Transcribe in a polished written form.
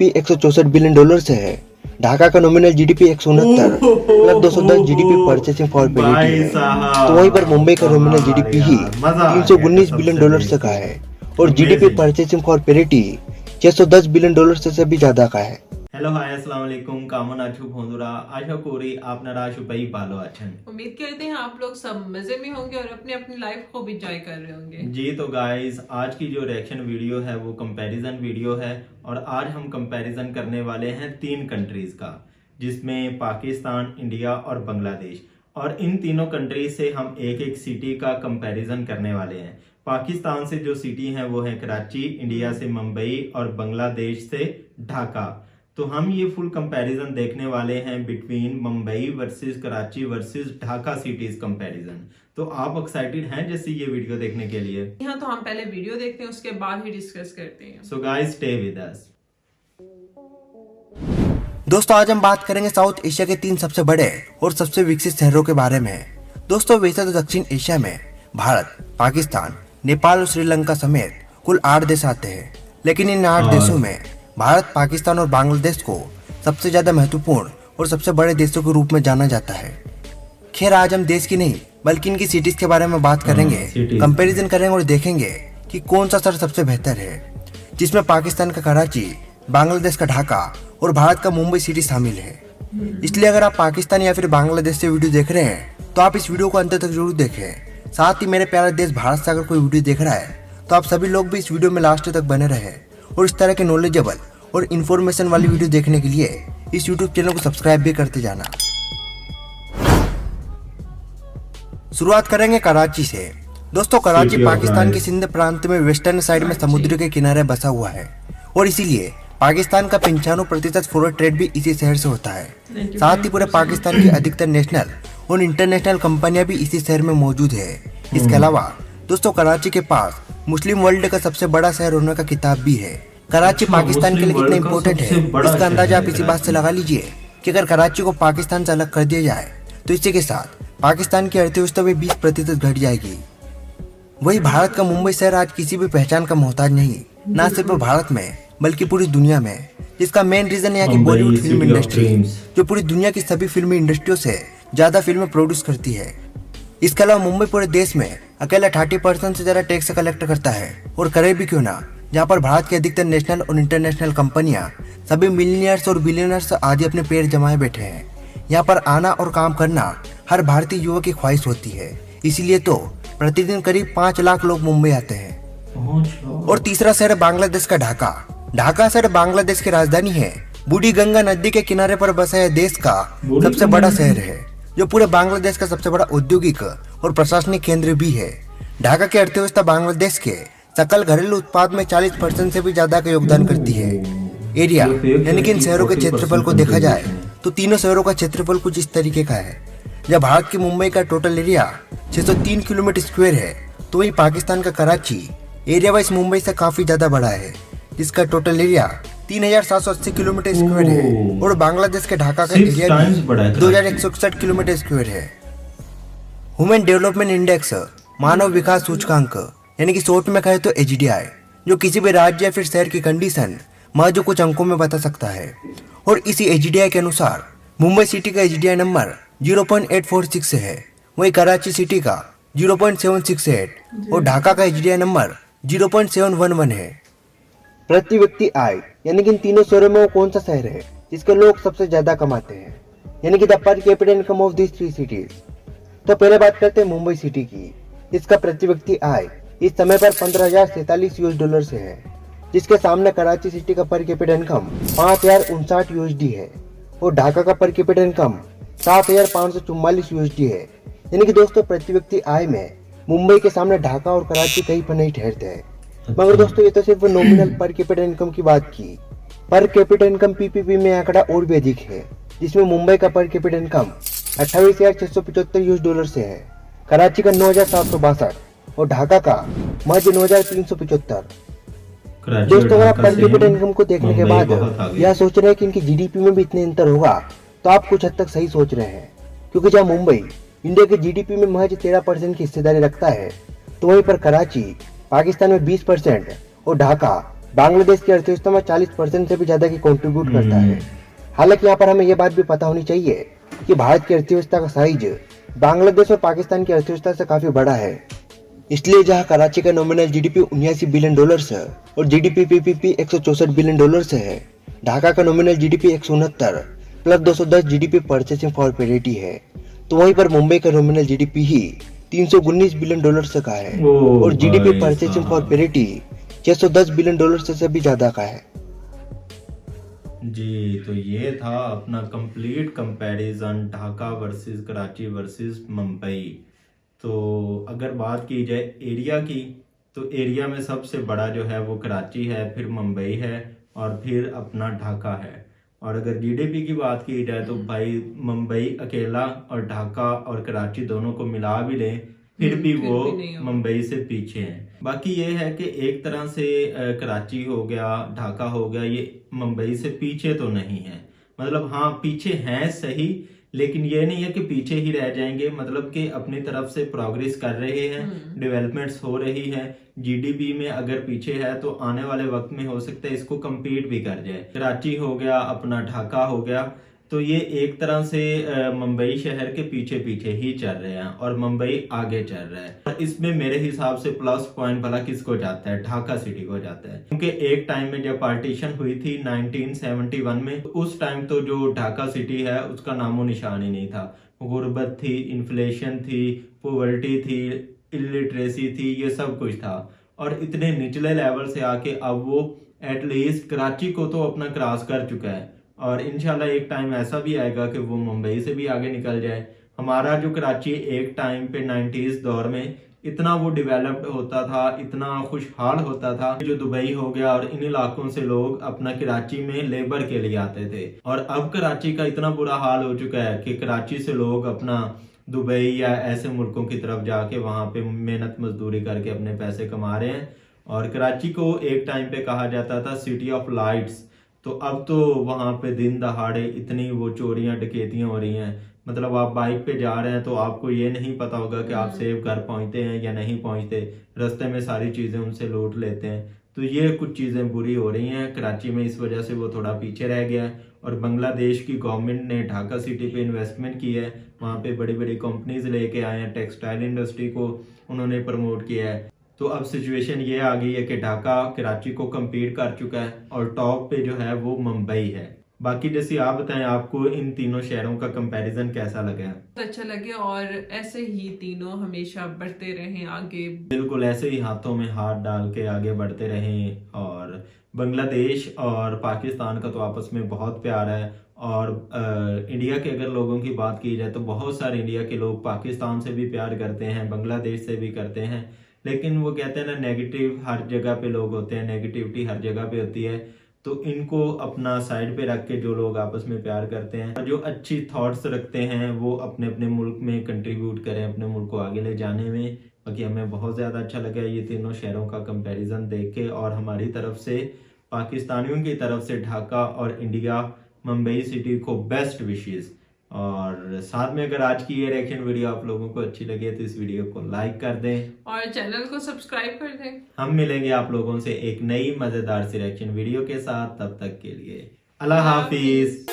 $164 billion से है। ढाका का nominal GDP 169 plus 210 GDP purchasing for parity है। तो वहीं पर मुंबई का नॉमिनल जीडीपी ही $319 बिलियन से का है और GDP purchasing for parity $610 billion से भी ज्यादा का है। হ্যালো হাই আসসালামু আলাইকুম কেমন আছো বন্ধুরা আশা করি আপনারা সবাই ভালো আছেন। उम्मीद करते हैं आप लोग सब मजे में होंगे और अपनी अपनी लाइफ को भी एंजॉय कर रहे होंगे। जी तो गाइस आज की जो रिएक्शन वीडियो है वो कंपैरिजन वीडियो है और आज हम कंपैरिजन करने वाले हैं 3 कंट्रीज का, जिसमें पाकिस्तान, इंडिया और बांग्लादेश। और इन तीनों कंट्रीज से हम एक एक सिटी का कंपैरिजन करने वाले हैं। पाकिस्तान से जो सिटी है वो है कराची, इंडिया से मुंबई और बांग्लादेश से ढाका। तो हम ये फुल कंपैरिजन देखने वाले हैं between Mumbai versus Karachi versus Dhaka cities comparison. तो आप एक्साइटेड हैं जैसे ये वीडियो देखने के लिए? यहाँ तो हम पहले वीडियो देखते हैं, उसके बाद ही डिस्कस करते हैं। So guys stay with us. दोस्तों आज हम बात करेंगे साउथ एशिया के 3 सबसे बड़े और सबसे विकसित शहरों के बारे में। दोस्तों वैसे तो दक्षिण एशिया में भारत, पाकिस्तान, नेपाल और श्रीलंका समेत कुल 8 देश आते हैं, लेकिन इन 8 देशों में भारत, पाकिस्तान और बांग्लादेश को सबसे ज्यादा महत्वपूर्ण और सबसे बड़े देशों के रूप में जाना जाता है। खैर आज हम देश की नहीं बल्कि इनकी सिटीज के बारे में बात करेंगे, कंपैरिजन करेंगे और देखेंगे कि कौन सा शहर सबसे बेहतर है, जिसमें पाकिस्तान का कराची, बांग्लादेश का ढाका और भारत का मुंबई सिटी शामिल है। इसलिए अगर आप पाकिस्तान या फिर बांग्लादेश से वीडियो देख रहे हैं तो आप इस वीडियो को अंत तक जरूर देखें। साथ ही मेरे प्यारे देश भारत से अगर कोई वीडियो देख रहा है तो आप सभी लोग भी इस वीडियो में लास्ट तक बने रहे और इस तरह के नॉलेजेबल और इन्फॉर्मेशन वाली वीडियो देखने के लिए इस यूट्यूब चैनल को सब्सक्राइब भी करते जाना। शुरुआत करेंगे कराची से। दोस्तों कराची पाकिस्तान के सिंध प्रांत में वेस्टर्न साइड में समुद्र के किनारे बसा हुआ है और इसीलिए पाकिस्तान का 95% फॉरेन ट्रेड भी इसी शहर से होता है। साथ ही पूरे पाकिस्तान की अधिकतर नेशनल और इंटरनेशनल कंपनियां भी इसी शहर में मौजूद है। इसके अलावा दोस्तों कराची के पास मुस्लिम वर्ल्ड का सबसे बड़ा शहर होने का खिताब भी है। कराची पाकिस्तान के लिए कितना इम्पोर्टेंट है इसका अंदाजा आप इसी बात से लगा लीजिए कि अगर कराची को पाकिस्तान से अलग कर दिया जाए तो इसी के साथ पाकिस्तान की अर्थव्यवस्था में 20% घट जाएगी। वही भारत का मुंबई शहर आज किसी भी पहचान का मोहताज नहीं, न सिर्फ भारत में बल्कि पूरी दुनिया में, जिसका मेन रीजन है कि बॉलीवुड फिल्म इंडस्ट्री जो पूरी दुनिया की सभी फिल्मी इंडस्ट्रियों से ज्यादा फिल्में प्रोड्यूस करती है। इसके अलावा मुंबई पूरे देश में अकेला 30% से ज्यादा टैक्स कलेक्ट करता है और करे भी क्यों ना, जहाँ पर भारत की अधिकतर नेशनल और इंटरनेशनल कंपनियां सभी मिलियनियर्स और बिलियनर्स आदि अपने पैर जमाए बैठे हैं। यहाँ पर आना और काम करना हर भारतीय युवक की ख्वाहिश होती है, इसीलिए तो प्रतिदिन करीब 5 लाख लोग मुंबई आते हैं। और तीसरा शहर बांग्लादेश का ढाका। ढाका शहर बांग्लादेश की राजधानी है। बूढ़ी गंगा नदी के किनारे पर बसा यह देश का सबसे बड़ा शहर है, जो पूरे बांग्लादेश का सबसे बड़ा औद्योगिक और प्रशासनिक केंद्र भी है। ढाका की अर्थव्यवस्था बांग्लादेश के सकल घरेलू उत्पाद में 40% से भी ज्यादा का योगदान करती है। एरिया यानी कि इन शहरों के क्षेत्रफल को देखा जाए तो तीनों शहरों का क्षेत्रफल कुछ इस तरीके का है। जब भारत की मुंबई का टोटल एरिया 603 किलोमीटर स्क्वायर है तो वही पाकिस्तान का कराची एरिया वाइज मुंबई से काफी ज्यादा बड़ा है, जिसका टोटल एरिया 3780 किलोमीटर स्क्वायर है और बांग्लादेश के ढाका का एरिया 2161 किलोमीटर स्क्वायर है। ह्यूमन डेवलपमेंट इंडेक्स मानव विकास सूचकांक यानी कि शॉर्ट में कहे तो HDI, जो किसी भी राज्य या फिर शहर की कंडीशन महज कुछ अंकों में बता सकता है। और इसी HDI के अनुसार मुंबई सिटी का HDI नंबर 0.846 है, वही कराची सिटी का 0.768 और ढाका का HDI नंबर 0.711 है। प्रति व्यक्ति आय यानी कि इन तीनों शहरों में वो कौन सा शहर है जिसके लोग सबसे ज्यादा कमाते हैं, यानी कि the per capita income of this 3 cities. तो पहले बात करते हैं मुंबई सिटी की। इसका प्रति व्यक्ति आय इस समय पर $15,043 से है, जिसके सामने कराची सिटी का पर कैपिटा इनकम $5,059 है और ढाका का पर कैपिटा इनकम $7,544 है। यानी कि दोस्तों प्रति व्यक्ति आय में मुंबई के सामने ढाका और कराची कहीं पर नहीं ठहरते हैं। मगर दोस्तों ये तो सिर्फ नॉमिनल पर कैपिटा इनकम की बात की। पर कैपिटा इनकम PPP में आंकड़ा और भी अधिक है, जिसमें मुंबई का पर कैपिटा इनकम $28,675 से है, कराची का 9,762 और ढाका का महज 9,375। दोस्तों अगर आप पर कैपिटा इनकम को देखने के बाद यह सोच रहे हैं कि इनकी जीडीपी में भी इतने अंतर होगा तो आप कुछ हद तक सही सोच रहे हैं, क्योंकि जहाँ मुंबई इंडिया के जीडीपी में महज 13% की हिस्सेदारी रखता है तो वहीं पर कराची पाकिस्तान में 20% और ढाका बांग्लादेश की अर्थव्यवस्था में 40% से भी ज्यादा की कंट्रीब्यूट करता है। हालांकि यहाँ पर हमें यह बात भी पता होनी चाहिए कि भारत की अर्थव्यवस्था का साइज बांग्लादेश और पाकिस्तान की अर्थव्यवस्था से काफी बड़ा है। इसलिए जहाँ कराची का नॉमिनल जीडीपी $79 बिलियन और जीडीपी पीपीपी $164 बिलियन है, ढाका का nominal GDP 169 plus 210 GDP purchasing for parity है, तो वहीं पर मुंबई का नॉमिनल जीडीपी ही $319 बिलियन का है और GDP purchasing for parity $610 billion से भी ज्यादा का है। जी, तो ये था अपना complete comparison Dhaka versus Karachi versus Mumbai. तो अगर बात की जाए एरिया की, तो एरिया में सबसे बड़ा जो है वो कराची है, फिर मुंबई है और फिर अपना ढाका है। और अगर जीडीपी की बात की जाए तो भाई मुंबई अकेला और ढाका और कराची दोनों को मिला भी लें फिर भी वो मुंबई से पीछे हैं। बाकी ये है कि एक तरह से कराची हो गया, ढाका हो गया, ये मुंबई से पीछे तो नहीं है। मतलब हाँ पीछे हैं सही, लेकिन ये नहीं है कि पीछे ही रह जाएंगे। मतलब कि अपनी तरफ से प्रोग्रेस कर रहे हैं, डेवलपमेंट्स हो रही है। जीडीपी में अगर पीछे है तो आने वाले वक्त में हो सकता है इसको compete भी कर जाए। कराची हो गया, अपना ढाका हो गया, तो ये एक तरह से मुंबई शहर के पीछे पीछे ही चल रहे हैं और मुंबई आगे चल रहा है। और इसमें मेरे हिसाब से प्लस पॉइंट भला किसको जाता है? ढाका सिटी को जाता है, क्योंकि एक टाइम में जब पार्टीशन हुई थी 1971 में, तो उस टाइम तो जो ढाका सिटी है उसका नामो निशान ही नहीं था। गुर्बत थी, इन्फ्लेशन थी, पॉवर्टी थी, इलिटरेसी थी, ये सब कुछ था। और इतने निचले लेवल से आके अब वो एटलीस्ट कराची को तो अपना क्रॉस कर चुका है और इंशाल्लाह एक टाइम ऐसा भी आएगा कि वो मुंबई से भी आगे निकल जाए। हमारा जो कराची एक टाइम पे 90s दौर में इतना वो डेवलप्ड होता था, इतना खुशहाल होता था, जो दुबई हो गया और इन इलाकों से लोग अपना कराची में लेबर के लिए आते थे। और अब कराची का इतना बुरा हाल हो चुका है कि कराची से लोग अपना दुबई या ऐसे मुल्कों की तरफ जाके वहां पे मेहनत मजदूरी करके अपने पैसे कमा रहे हैं। और कराची को एक टाइम पे कहा जाता था सिटी ऑफ लाइट्स, तो अब तो वहां पे दिन दहाड़े इतनी वो चोरियां डकैतियां हो रही हैं। मतलब आप बाइक पे जा रहे हैं तो आपको ये नहीं पता होगा कि आप सेफ घर पहुंचते हैं या नहीं पहुंचते, रास्ते में सारी चीजें उनसे लूट लेते हैं। तो ये कुछ चीजें बुरी हो रही हैं कराची में, इस वजह से वो थोड़ा पीछे रह गया है। और बांग्लादेश की गवर्नमेंट ने ढाका सिटी पे इन्वेस्टमेंट की है, वहाँ पे बड़ी बड़ी कंपनीज लेके आए हैं, टेक्सटाइल इंडस्ट्री को उन्होंने प्रमोट किया है। तो अब सिचुएशन ये आ गई है कि ढाका कराची को compete कर चुका है और टॉप पे जो है वो मुंबई है। बाकी जैसे आप बताएं, आपको इन तीनों शहरों का कंपैरिजन कैसा लगा? अच्छा लगे और ऐसे ही तीनों हमेशा बढ़ते रहें आगे। बिल्कुल ऐसे ही हाथों में हाथ डाल के आगे बढ़ते रहें। और बांग्लादेश और पाकिस्तान का तो आपस में बहुत प्यार है। और इंडिया के अगर लोगों की बात की जाए तो बहुत सारे इंडिया के लोग पाकिस्तान से भी प्यार करते हैं, बांग्लादेश से भी करते हैं। लेकिन वो कहते हैं ना, नेगेटिव हर जगह पे लोग होते हैं, नेगेटिविटी हर जगह पे होती है। तो इनको अपना साइड पे रख के जो लोग आपस में प्यार करते हैं और जो अच्छी थॉट्स रखते हैं वो अपने अपने मुल्क में कंट्रीब्यूट करें, अपने मुल्क को आगे ले जाने में। बाकी हमें बहुत ज़्यादा अच्छा लगा ये तीनों शहरों का कंपैरिजन देख के। और हमारी तरफ से, पाकिस्तानियों की तरफ से ढाका और इंडिया मुंबई सिटी को बेस्ट विशेस। और साथ में अगर आज की ये रिएक्शन वीडियो आप लोगों को अच्छी लगे तो इस वीडियो को लाइक कर दें और चैनल को सब्सक्राइब कर दें। हम मिलेंगे आप लोगों से एक नई मजेदार सी रिएक्शन वीडियो के साथ। तब तक के लिए अल्लाह हाफिज।